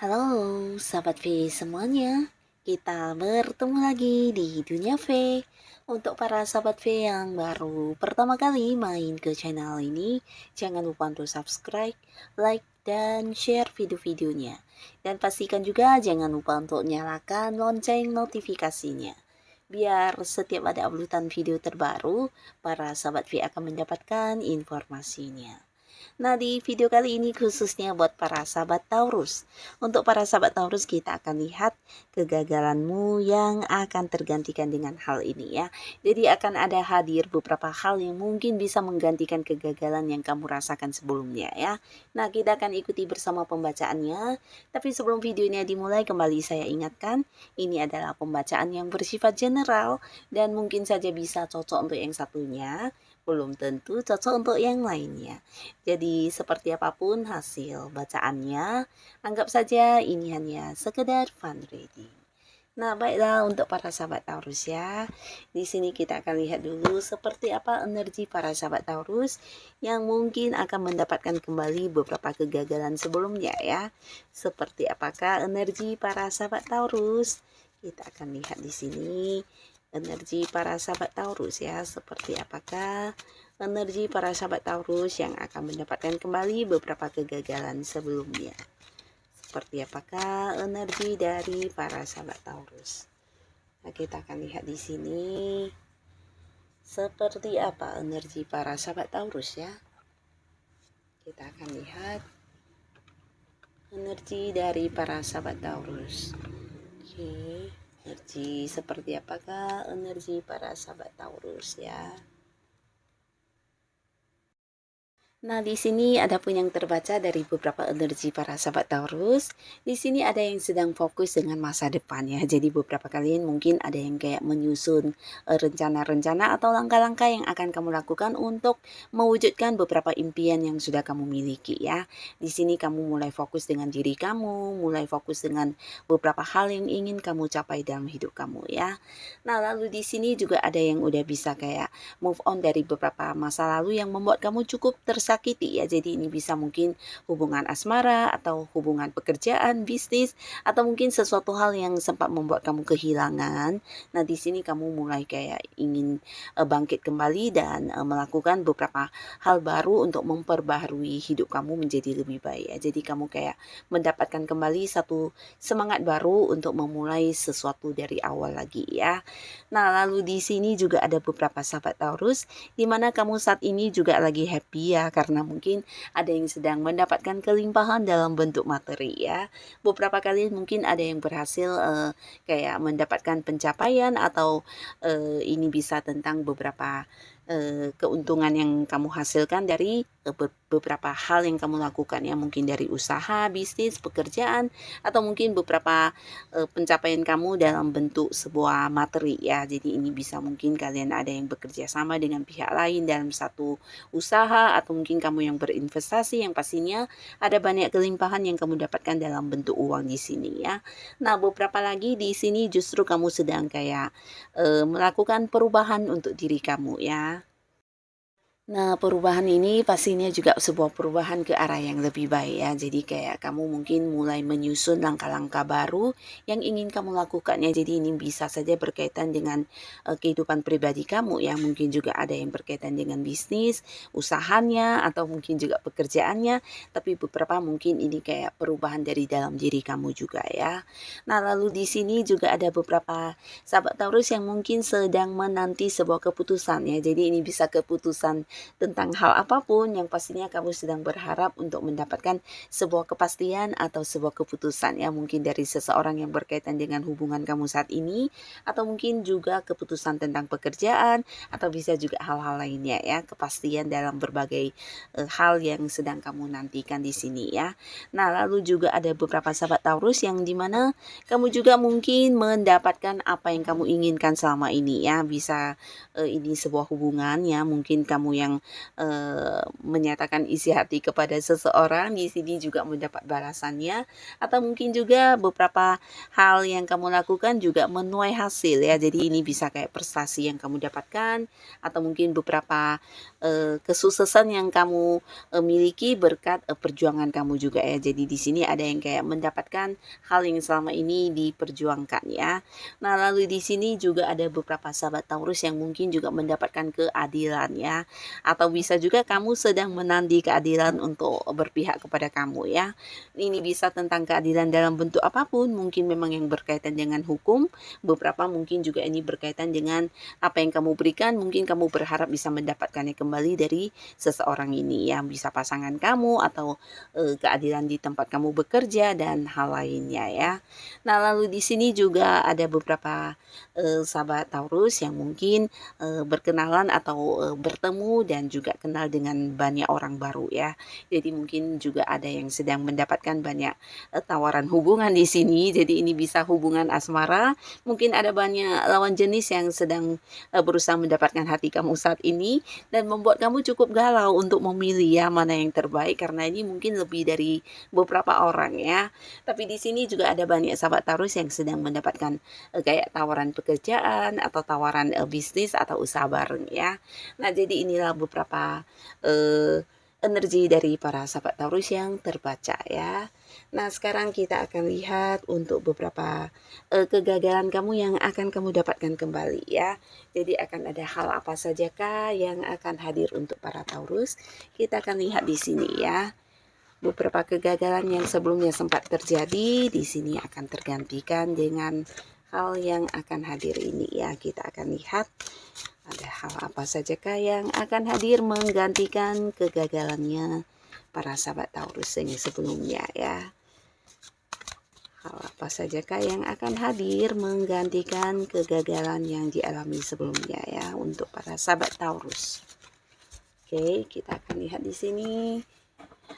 Halo, sahabat V semuanya. Kita bertemu lagi di Dunia V. Untuk para sahabat V yang baru pertama kali main ke channel ini, jangan lupa untuk subscribe, like, dan share video-videonya. Dan pastikan juga jangan lupa untuk nyalakan lonceng notifikasinya. Biar setiap ada uploadan video terbaru, para sahabat V akan mendapatkan informasinya. Nah, di video kali ini khususnya buat para sahabat Taurus. Untuk para sahabat Taurus, kita akan lihat kegagalanmu yang akan tergantikan dengan hal ini ya. Jadi akan ada hadir beberapa hal yang mungkin bisa menggantikan kegagalan yang kamu rasakan sebelumnya ya. Nah, kita akan ikuti bersama pembacaannya. Tapi sebelum videonya dimulai, kembali saya ingatkan, ini adalah pembacaan yang bersifat general dan mungkin saja bisa cocok untuk yang satunya, belum tentu cocok untuk yang lainnya. Jadi seperti apapun hasil bacaannya, anggap saja ini hanya sekedar fun reading. Nah, baiklah untuk para sahabat Taurus ya. Di sini kita akan lihat dulu seperti apa energi para sahabat Taurus yang mungkin akan mendapatkan kembali beberapa kegagalan sebelumnya ya. Seperti apakah energi para sahabat Taurus? Kita akan lihat di sini energi para sahabat Taurus ya. Seperti apakah energi para sahabat Taurus yang akan mendapatkan kembali beberapa kegagalan sebelumnya. Seperti apakah energi dari para sahabat Taurus? Nah, kita akan lihat di sini seperti apa energi para sahabat Taurus ya. Kita akan lihat energi dari para sahabat Taurus. Oke, energi seperti apakah energi para sahabat Taurus ya. Nah, di sini ada pun yang terbaca dari beberapa energi para sahabat Taurus. Di sini ada yang sedang fokus dengan masa depannya. Jadi beberapa kalian mungkin ada yang kayak menyusun rencana-rencana atau langkah-langkah yang akan kamu lakukan untuk mewujudkan beberapa impian yang sudah kamu miliki ya. Di sini kamu mulai fokus dengan diri kamu, mulai fokus dengan beberapa hal yang ingin kamu capai dalam hidup kamu ya. Nah, lalu di sini juga ada yang udah bisa kayak move on dari beberapa masa lalu yang membuat kamu cukup tersakiti ya. Jadi ini bisa mungkin hubungan asmara atau hubungan pekerjaan, bisnis, atau mungkin sesuatu hal yang sempat membuat kamu kehilangan. Nah, di sini kamu mulai kayak ingin bangkit kembali dan melakukan beberapa hal baru untuk memperbaharui hidup kamu menjadi lebih baik ya. Jadi kamu kayak mendapatkan kembali satu semangat baru untuk memulai sesuatu dari awal lagi ya. Nah, lalu di sini juga ada beberapa sahabat Taurus di mana kamu saat ini juga lagi happy ya, karena mungkin ada yang sedang mendapatkan kelimpahan dalam bentuk materi ya. Beberapa kali mungkin ada yang berhasil kayak mendapatkan pencapaian atau ini bisa tentang beberapa keuntungan yang kamu hasilkan dari beberapa hal yang kamu lakukan ya, mungkin dari usaha, bisnis, pekerjaan, atau mungkin beberapa pencapaian kamu dalam bentuk sebuah materi ya. Jadi ini bisa mungkin kalian ada yang bekerja sama dengan pihak lain dalam satu usaha, atau mungkin kamu yang berinvestasi, yang pastinya ada banyak kelimpahan yang kamu dapatkan dalam bentuk uang di sini ya. Nah, beberapa lagi di sini justru kamu sedang kayak melakukan perubahan untuk diri kamu ya. Nah, perubahan ini pastinya juga sebuah perubahan ke arah yang lebih baik ya. Jadi kayak kamu mungkin mulai menyusun langkah-langkah baru yang ingin kamu lakukan ya. Jadi ini bisa saja berkaitan dengan kehidupan pribadi kamu ya. Mungkin juga ada yang berkaitan dengan bisnis, usahanya, atau mungkin juga pekerjaannya. Tapi beberapa mungkin ini kayak perubahan dari dalam diri kamu juga ya. Nah, lalu di sini juga ada beberapa sahabat Taurus yang mungkin sedang menanti sebuah keputusan ya. Jadi ini bisa keputusan tentang hal apapun yang pastinya kamu sedang berharap untuk mendapatkan sebuah kepastian atau sebuah keputusan ya, mungkin dari seseorang yang berkaitan dengan hubungan kamu saat ini, atau mungkin juga keputusan tentang pekerjaan, atau bisa juga hal-hal lainnya ya, kepastian dalam berbagai hal yang sedang kamu nantikan di sini ya. Nah, lalu juga ada beberapa sahabat Taurus yang dimana kamu juga mungkin mendapatkan apa yang kamu inginkan selama ini ya. Bisa ini sebuah hubungan ya, mungkin kamu yang menyatakan isi hati kepada seseorang, di sini juga mendapat balasannya, atau mungkin juga beberapa hal yang kamu lakukan juga menuai hasil ya. Jadi ini bisa kayak prestasi yang kamu dapatkan, atau mungkin beberapa kesuksesan yang kamu miliki berkat perjuangan kamu juga ya. Jadi di sini ada yang kayak mendapatkan hal yang selama ini diperjuangkan ya. Nah, lalu di sini juga ada beberapa sahabat Taurus yang mungkin juga mendapatkan keadilan ya. Atau bisa juga kamu sedang menanti keadilan untuk berpihak kepada kamu ya. Ini bisa tentang keadilan dalam bentuk apapun, mungkin memang yang berkaitan dengan hukum, beberapa mungkin juga ini berkaitan dengan apa yang kamu berikan, mungkin kamu berharap bisa mendapatkannya kembali dari seseorang ini yang bisa pasangan kamu atau keadilan di tempat kamu bekerja dan hal lainnya ya. Nah, lalu di sini juga ada beberapa sahabat Taurus yang mungkin berkenalan atau bertemu dan juga kenal dengan banyak orang baru ya. Jadi mungkin juga ada yang sedang mendapatkan banyak tawaran hubungan di sini. Jadi ini bisa hubungan asmara, mungkin ada banyak lawan jenis yang sedang berusaha mendapatkan hati kamu saat ini dan membuat kamu cukup galau untuk memilih ya mana yang terbaik, karena ini mungkin lebih dari beberapa orang ya. Tapi di sini juga ada banyak sahabat Taurus yang sedang mendapatkan kayak tawaran pekerjaan atau tawaran bisnis atau usaha bareng ya. Nah, jadi inilah beberapa energi dari para sahabat Taurus yang terbaca ya. Nah, sekarang kita akan lihat untuk beberapa kegagalan kamu yang akan kamu dapatkan kembali ya. Jadi akan ada hal apa sajakah yang akan hadir untuk para Taurus? Kita akan lihat di sini ya. Beberapa kegagalan yang sebelumnya sempat terjadi di sini akan tergantikan dengan hal yang akan hadir ini ya. Kita akan lihat ada hal apa sajakah yang akan hadir menggantikan kegagalannya para sahabat Taurus yang sebelumnya ya. Hal apa sajakah yang akan hadir menggantikan kegagalan yang dialami sebelumnya ya untuk para sahabat Taurus. Oke, kita akan lihat di sini.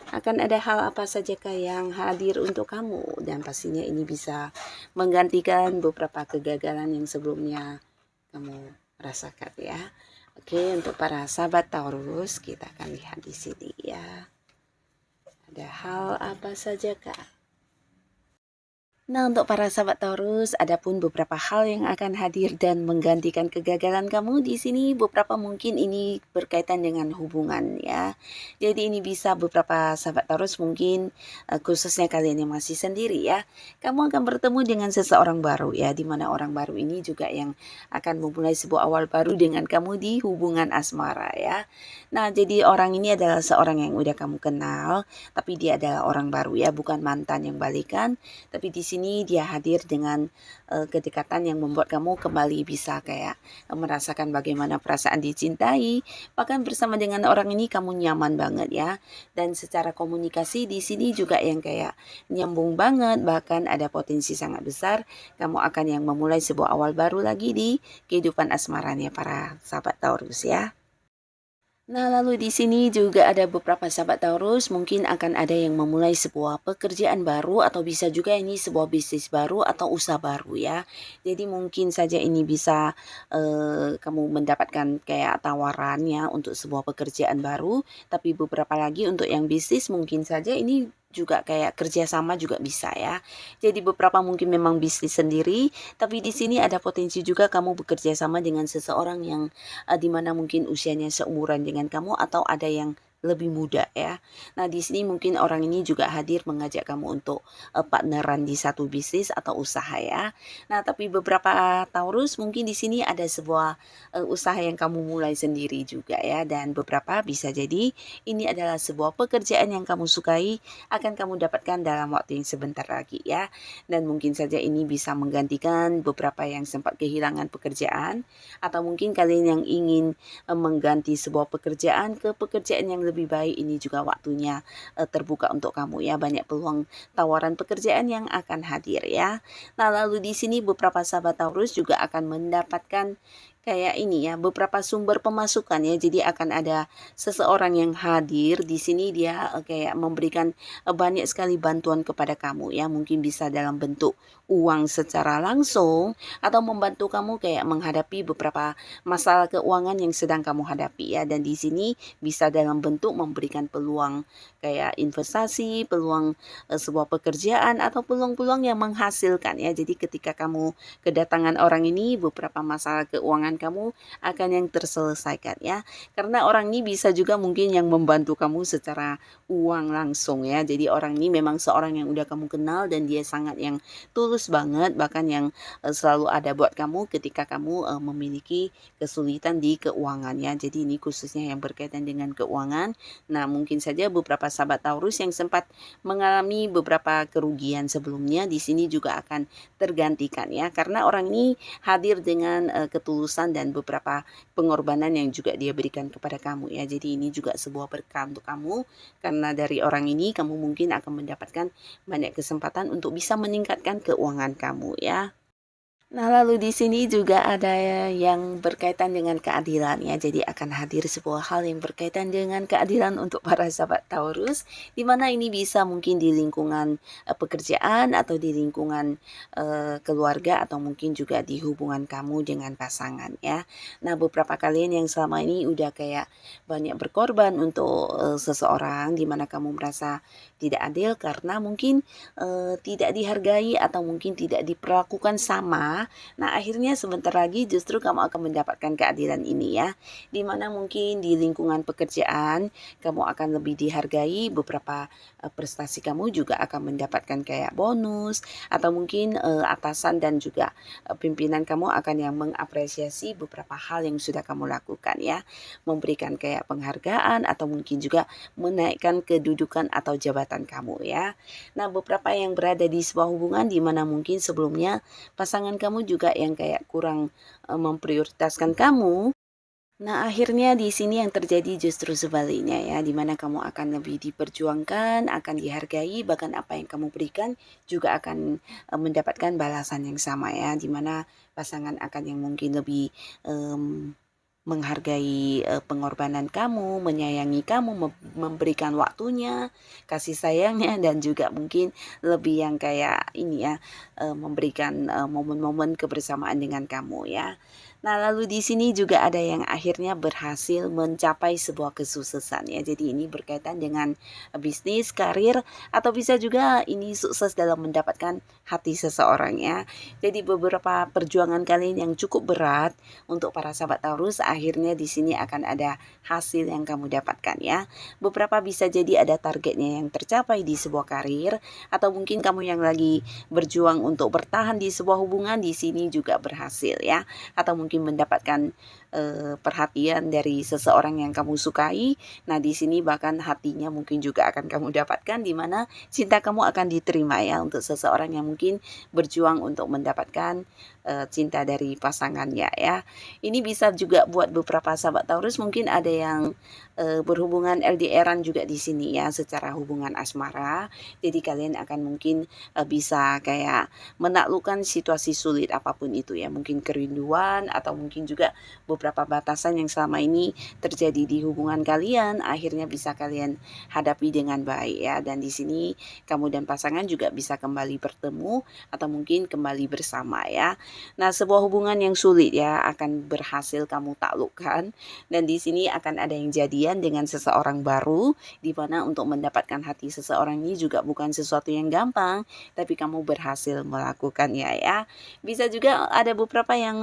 Akan ada hal apa sajakah yang hadir untuk kamu, dan pastinya ini bisa menggantikan beberapa kegagalan yang sebelumnya kamu rasakan ya. Oke, untuk para sahabat Taurus kita akan lihat di sini ya. Ada hal apa sajakah? Nah, untuk para sahabat Taurus, ada pun beberapa hal yang akan hadir dan menggantikan kegagalan kamu di sini. Beberapa mungkin ini berkaitan dengan hubungan ya. Jadi ini bisa beberapa sahabat Taurus mungkin khususnya kalian yang masih sendiri ya. Kamu akan bertemu dengan seseorang baru ya, di mana orang baru ini juga yang akan memulai sebuah awal baru dengan kamu di hubungan asmara ya. Nah, jadi orang ini adalah seorang yang udah kamu kenal, tapi dia adalah orang baru ya, bukan mantan yang balikan, tapi di sini dia hadir dengan kedekatan yang membuat kamu kembali bisa kayak merasakan bagaimana perasaan dicintai. Bahkan bersama dengan orang ini kamu nyaman banget ya. Dan secara komunikasi di sini juga yang kayak nyambung banget, bahkan ada potensi sangat besar kamu akan yang memulai sebuah awal baru lagi di kehidupan asmaranya para sahabat Taurus ya. Nah, lalu di sini juga ada beberapa sahabat Taurus, mungkin akan ada yang memulai sebuah pekerjaan baru atau bisa juga ini sebuah bisnis baru atau usaha baru ya. Jadi mungkin saja ini bisa kamu mendapatkan kayak tawarannya untuk sebuah pekerjaan baru, tapi beberapa lagi untuk yang bisnis mungkin saja ini juga kayak kerjasama juga bisa ya. Jadi beberapa mungkin memang bisnis sendiri, tapi di sini ada potensi juga kamu bekerja sama dengan seseorang yang di mana mungkin usianya seumuran dengan kamu atau ada yang lebih muda ya. Nah, di sini mungkin orang ini juga hadir mengajak kamu untuk partneran di satu bisnis atau usaha ya. Nah, tapi beberapa Taurus mungkin di sini ada sebuah usaha yang kamu mulai sendiri juga ya, dan beberapa bisa jadi ini adalah sebuah pekerjaan yang kamu sukai akan kamu dapatkan dalam waktu yang sebentar lagi ya. Dan mungkin saja ini bisa menggantikan beberapa yang sempat kehilangan pekerjaan, atau mungkin kalian yang ingin mengganti sebuah pekerjaan ke pekerjaan yang lebih baik, ini juga waktunya terbuka untuk kamu ya. Banyak peluang tawaran pekerjaan yang akan hadir ya. Nah, lalu di sini beberapa sahabat Taurus juga akan mendapatkan kayak ini ya, beberapa sumber pemasukan ya. Jadi akan ada seseorang yang hadir di sini dia kayak memberikan banyak sekali bantuan kepada kamu ya. Mungkin bisa dalam bentuk uang secara langsung atau membantu kamu kayak menghadapi beberapa masalah keuangan yang sedang kamu hadapi ya. Dan di sini bisa dalam bentuk memberikan peluang kayak investasi, peluang sebuah pekerjaan atau peluang-peluang yang menghasilkan ya. Jadi ketika kamu kedatangan orang ini, beberapa masalah keuangan kamu akan yang terselesaikan ya. Karena orang ini bisa juga mungkin yang membantu kamu secara uang langsung ya. Jadi orang ini memang seorang yang udah kamu kenal dan dia sangat yang tulus banget, bahkan yang selalu ada buat kamu ketika kamu memiliki kesulitan di keuangan ya. Jadi ini khususnya yang berkaitan dengan keuangan. Nah, mungkin saja beberapa sahabat Taurus yang sempat mengalami beberapa kerugian sebelumnya di sini juga akan tergantikan ya, karena orang ini hadir dengan ketulusan dan beberapa pengorbanan yang juga dia berikan kepada kamu ya. Jadi ini juga sebuah berkah untuk kamu, karena dari orang ini kamu mungkin akan mendapatkan banyak kesempatan untuk bisa meningkatkan keuangan kamu ya. Nah, lalu di sini juga ada yang berkaitan dengan keadilan ya. Jadi akan hadir sebuah hal yang berkaitan dengan keadilan untuk para sahabat Taurus, di mana ini bisa mungkin di lingkungan pekerjaan atau di lingkungan keluarga atau mungkin juga di hubungan kamu dengan pasangan ya. Nah, beberapa kalian yang selama ini udah kayak banyak berkorban untuk seseorang, di mana kamu merasa tidak adil karena mungkin tidak dihargai atau mungkin tidak diperlakukan sama. Nah, akhirnya sebentar lagi justru kamu akan mendapatkan keadilan ini ya. Dimana mungkin di lingkungan pekerjaan kamu akan lebih dihargai, beberapa prestasi kamu juga akan mendapatkan kayak bonus atau mungkin atasan dan juga pimpinan kamu akan yang mengapresiasi beberapa hal yang sudah kamu lakukan ya. Memberikan kayak penghargaan atau mungkin juga menaikkan kedudukan atau jabatan kamu ya. Nah, beberapa yang berada di sebuah hubungan di mana mungkin sebelumnya pasangan kamu juga yang kayak kurang memprioritaskan kamu. Nah, akhirnya di sini yang terjadi justru sebaliknya ya, di mana kamu akan lebih diperjuangkan, akan dihargai, bahkan apa yang kamu berikan juga akan mendapatkan balasan yang sama ya, di mana pasangan akan yang mungkin lebih menghargai pengorbanan kamu, menyayangi kamu, memberikan waktunya, kasih sayangnya, dan juga mungkin lebih yang kayak ini ya, memberikan momen-momen kebersamaan dengan kamu ya. Nah, lalu di sini juga ada yang akhirnya berhasil mencapai sebuah kesuksesan ya. Jadi ini berkaitan dengan bisnis, karir, atau bisa juga ini sukses dalam mendapatkan hati seseorang ya. Jadi beberapa perjuangan kalian yang cukup berat untuk para sahabat Taurus, akhirnya di sini akan ada hasil yang kamu dapatkan ya. Beberapa bisa jadi ada targetnya yang tercapai di sebuah karir, atau mungkin kamu yang lagi berjuang untuk bertahan di sebuah hubungan di sini juga berhasil ya. Atau mungkin mendapatkan perhatian dari seseorang yang kamu sukai. Nah, di sini bahkan hatinya mungkin juga akan kamu dapatkan, di mana cinta kamu akan diterima ya untuk seseorang yang mungkin berjuang untuk mendapatkan cinta dari pasangannya ya. Ini bisa juga buat beberapa sahabat Taurus mungkin ada yang berhubungan LDR-an juga di sini ya, secara hubungan asmara. Jadi kalian akan mungkin bisa kayak menaklukkan situasi sulit apapun itu ya, mungkin kerinduan atau mungkin juga beberapa batasan yang selama ini terjadi di hubungan kalian akhirnya bisa kalian hadapi dengan baik ya. Dan di sini kamu dan pasangan juga bisa kembali bertemu atau mungkin kembali bersama ya. Nah, sebuah hubungan yang sulit ya akan berhasil kamu taklukkan, dan di sini akan ada yang jadian dengan seseorang baru, di mana untuk mendapatkan hati seseorang ini juga bukan sesuatu yang gampang, tapi kamu berhasil melakukannya ya. Bisa juga ada beberapa yang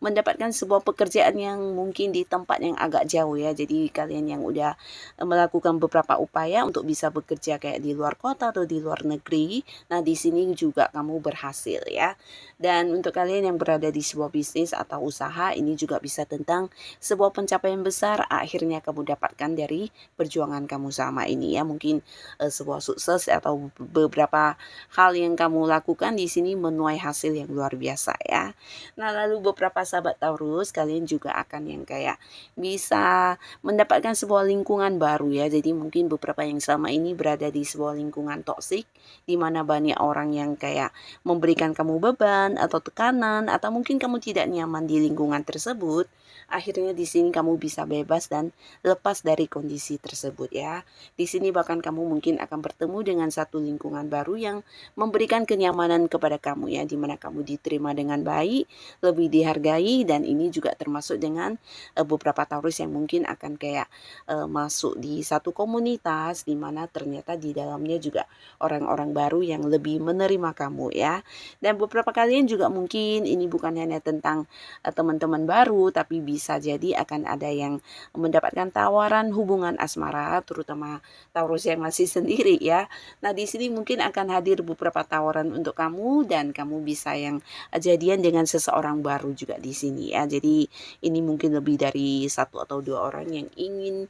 mendapatkan sebuah pekerjaan yang mungkin di tempat yang agak jauh ya. Jadi kalian yang udah melakukan beberapa upaya untuk bisa bekerja kayak di luar kota atau di luar negeri, nah di sini juga kamu berhasil ya. Dan untuk kalian yang berada di sebuah bisnis atau usaha, ini juga bisa tentang sebuah pencapaian besar akhirnya kamu dapatkan dari perjuangan kamu selama ini ya. Mungkin sebuah sukses atau beberapa hal yang kamu lakukan di sini menuai hasil yang luar biasa ya. Nah, lalu beberapa sahabat Taurus, kalian kalian juga akan yang kayak bisa mendapatkan sebuah lingkungan baru ya. Jadi mungkin beberapa yang selama ini berada di sebuah lingkungan toksik di mana banyak orang yang kayak memberikan kamu beban atau tekanan atau mungkin kamu tidak nyaman di lingkungan tersebut, akhirnya di sini kamu bisa bebas dan lepas dari kondisi tersebut ya. Di sini bahkan kamu mungkin akan bertemu dengan satu lingkungan baru yang memberikan kenyamanan kepada kamu ya, di mana kamu diterima dengan baik, lebih dihargai, dan ini juga termasuk dengan beberapa Taurus yang mungkin akan kayak masuk di satu komunitas di mana ternyata di dalamnya juga orang-orang baru yang lebih menerima kamu ya. Dan beberapa kalian juga mungkin ini bukan hanya tentang teman-teman baru, tapi bisa jadi akan ada yang mendapatkan tawaran hubungan asmara, terutama Taurus yang masih sendiri ya. Nah, di sini mungkin akan hadir beberapa tawaran untuk kamu dan kamu bisa yang jadian dengan seseorang baru juga di sini ya. Jadi ini mungkin lebih dari satu atau dua orang yang ingin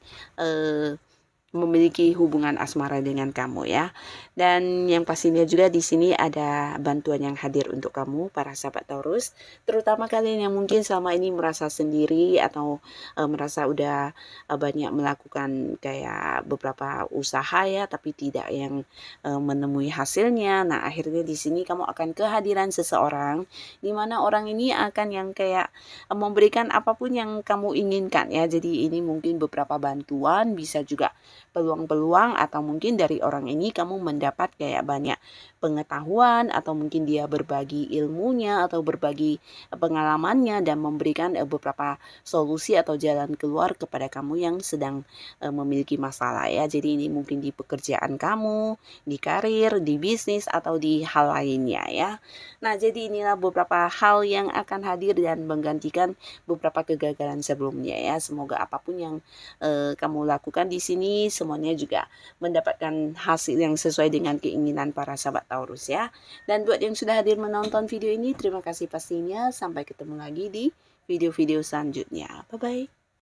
memiliki hubungan asmara dengan kamu ya. Dan yang pastinya juga di sini ada bantuan yang hadir untuk kamu para sahabat Taurus, terutama kalian yang mungkin selama ini merasa sendiri atau merasa udah banyak melakukan kayak beberapa usaha ya tapi tidak yang menemui hasilnya. Nah, akhirnya di sini kamu akan kehadiran seseorang di mana orang ini akan yang kayak memberikan apapun yang kamu inginkan ya. Jadi ini mungkin beberapa bantuan, bisa juga peluang-peluang, atau mungkin dari orang ini kamu mendapat kayak banyak pengetahuan atau mungkin dia berbagi ilmunya atau berbagi pengalamannya dan memberikan beberapa solusi atau jalan keluar kepada kamu yang sedang memiliki masalah ya. Jadi ini mungkin di pekerjaan kamu, di karir, di bisnis, atau di hal lainnya ya. Nah, jadi inilah beberapa hal yang akan hadir dan menggantikan beberapa kegagalan sebelumnya ya. Semoga apapun yang kamu lakukan di sini semuanya juga mendapatkan hasil yang sesuai dengan keinginan para sahabat Taurus ya. Dan buat yang sudah hadir menonton video ini, terima kasih pastinya. Sampai ketemu lagi di video-video selanjutnya. Bye-bye.